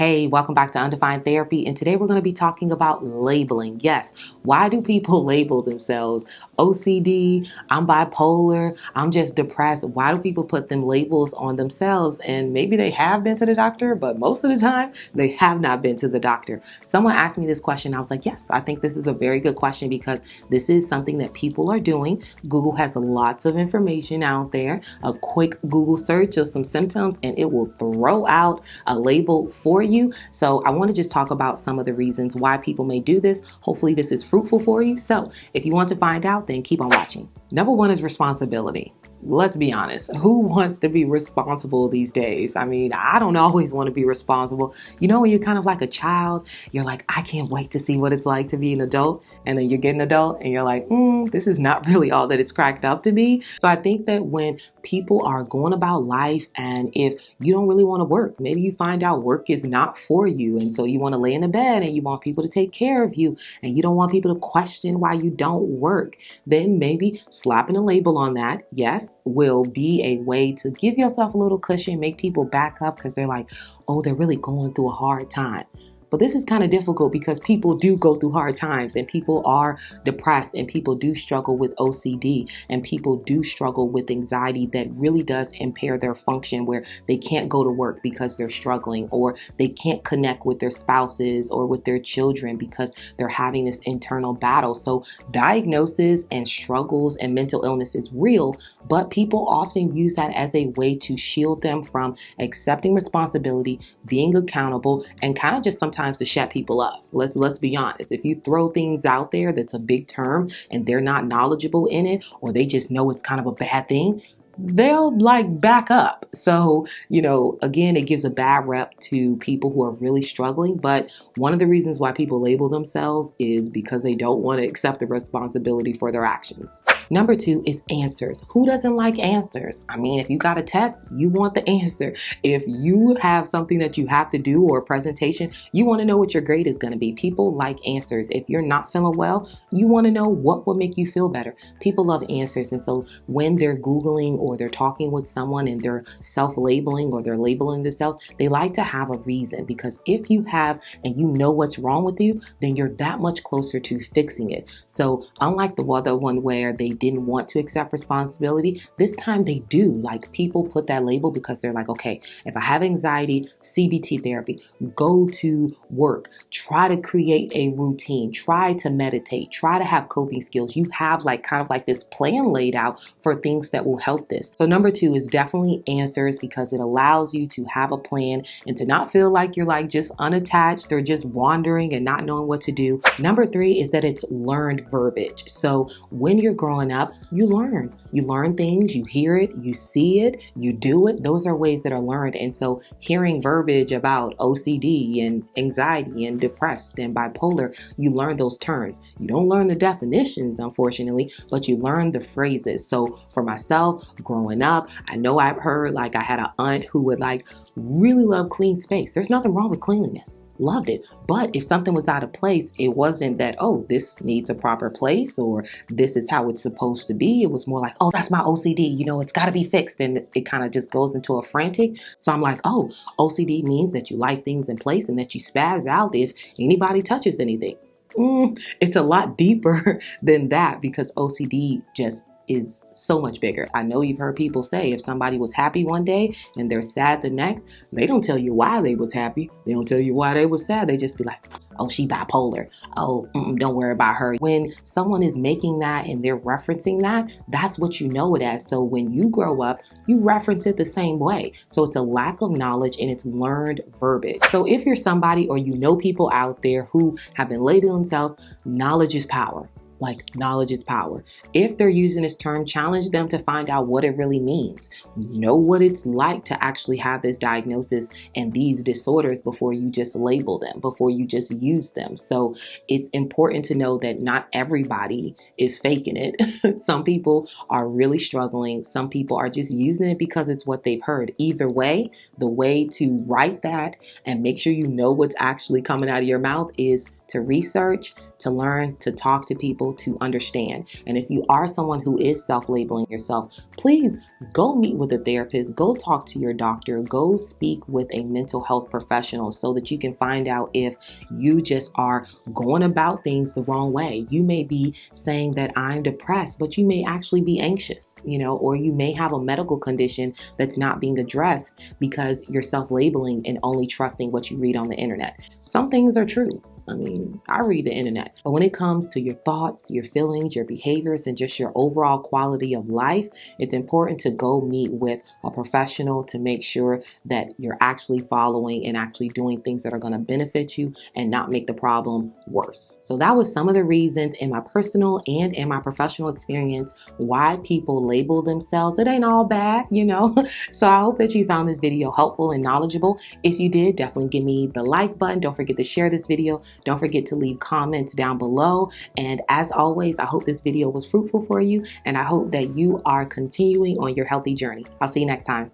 Hey, welcome back to Undefined Therapy, and today we're going to be talking about labeling. Yes, why do people label themselves OCD, I'm bipolar, I'm just depressed? Why do people put them labels on themselves? And maybe they have been to the doctor, but most of the time they have not been to the doctor. Someone asked me this question. I was like, yes, I think this is a very good question because this is something that people are doing. Google has lots of information out there. A quick Google search of some symptoms and it will throw out a label for you. So I want to just talk about some of the reasons why people may do this. Hopefully this is fruitful for you. So if you want to find out, then keep on watching. Number one is responsibility. Let's be honest. Who wants to be responsible these days? I mean, I don't always want to be responsible. You know, when you're kind of like a child, you're like, I can't wait to see what it's like to be an adult. And then you get an adult and you're like, this is not really all that it's cracked up to be. So I think that when people are going about life and if you don't really want to work, maybe you find out work is not for you. And so you want to lay in the bed and you want people to take care of you and you don't want people to question why you don't work. Then maybe slapping a label on that, yes, will be a way to give yourself a little cushion, make people back up because they're like, oh, they're really going through a hard time. But this is kind of difficult because people do go through hard times and people are depressed and people do struggle with OCD and people do struggle with anxiety that really does impair their function where they can't go to work because they're struggling or they can't connect with their spouses or with their children because they're having this internal battle. So diagnoses and struggles and mental illness is real, but people often use that as a way to shield them from accepting responsibility, being accountable, and kind of just sometimes to shut people up. Let's be honest. If you throw things out there that's a big term and they're not knowledgeable in it, or they just know it's kind of a bad thing, they'll like back up. So, again, it gives a bad rep to people who are really struggling. But one of the reasons why people label themselves is because they don't want to accept the responsibility for their actions. Number two is answers. Who doesn't like answers? I mean, if you got a test, you want the answer. If you have something that you have to do or a presentation, you want to know what your grade is going to be. People like answers. If you're not feeling well, you want to know what will make you feel better. People love answers. And so when they're Googling or they're talking with someone and they're self-labeling or they're labeling themselves, they like to have a reason, because if you have and you know what's wrong with you, then you're that much closer to fixing it. So unlike the other one where they didn't want to accept responsibility, this time they do. Like, people put that label because they're like, okay, if I have anxiety, CBT therapy, go to work, try to create a routine, try to meditate, try to have coping skills. You have like kind of like this plan laid out for things that will help this. So number two is definitely answers, because it allows you to have a plan and to not feel like you're like just unattached or just wandering and not knowing what to do. Number three is that it's learned verbiage. So when you're growing up, you learn things, you hear it, you see it, you do it. Those are ways that are learned. And so hearing verbiage about OCD and anxiety and depressed and bipolar, you learn those terms. You don't learn the definitions, unfortunately, but you learn the phrases. So for myself, growing up, I know I've heard, like, I had an aunt who would like really love clean space. There's nothing wrong with cleanliness. Loved it. But if something was out of place, it wasn't that, oh, this needs a proper place or this is how it's supposed to be. It was more like, oh, that's my OCD. It's got to be fixed. And it kind of just goes into a frantic. So I'm like, oh, OCD means that you like things in place and that you spaz out if anybody touches anything. It's a lot deeper than that, because OCD just is so much bigger. I know you've heard people say if somebody was happy one day and they're sad the next, they don't tell you why they was happy. They don't tell you why they was sad. They just be like, oh, she bipolar. Oh, don't worry about her. When someone is making that and they're referencing that, that's what you know it as. So when you grow up, you reference it the same way. So it's a lack of knowledge and it's learned verbiage. So if you're somebody or you know people out there who have been labeling themselves, knowledge is power. Like, knowledge is power. If they're using this term, challenge them to find out what it really means. Know what it's like to actually have this diagnosis and these disorders before you just label them, before you just use them. So it's important to know that not everybody is faking it. Some people are really struggling. Some people are just using it because it's what they've heard. Either way, the way to write that and make sure you know what's actually coming out of your mouth is to research, to learn, to talk to people, to understand. And if you are someone who is self-labeling yourself, please go meet with a therapist, go talk to your doctor, go speak with a mental health professional so that you can find out if you just are going about things the wrong way. You may be saying that I'm depressed, but you may actually be anxious, or you may have a medical condition that's not being addressed because you're self-labeling and only trusting what you read on the internet. Some things are true. I read the internet. But when it comes to your thoughts, your feelings, your behaviors, and just your overall quality of life, it's important to go meet with a professional to make sure that you're actually following and actually doing things that are going to benefit you and not make the problem worse. So that was some of the reasons in my personal and in my professional experience why people label themselves. It ain't all bad, So I hope that you found this video helpful and knowledgeable. If you did, definitely give me the like button. Don't forget to share this video. Don't forget to leave comments down below. And as always, I hope this video was fruitful for you, and I hope that you are continuing on your healthy journey. I'll see you next time.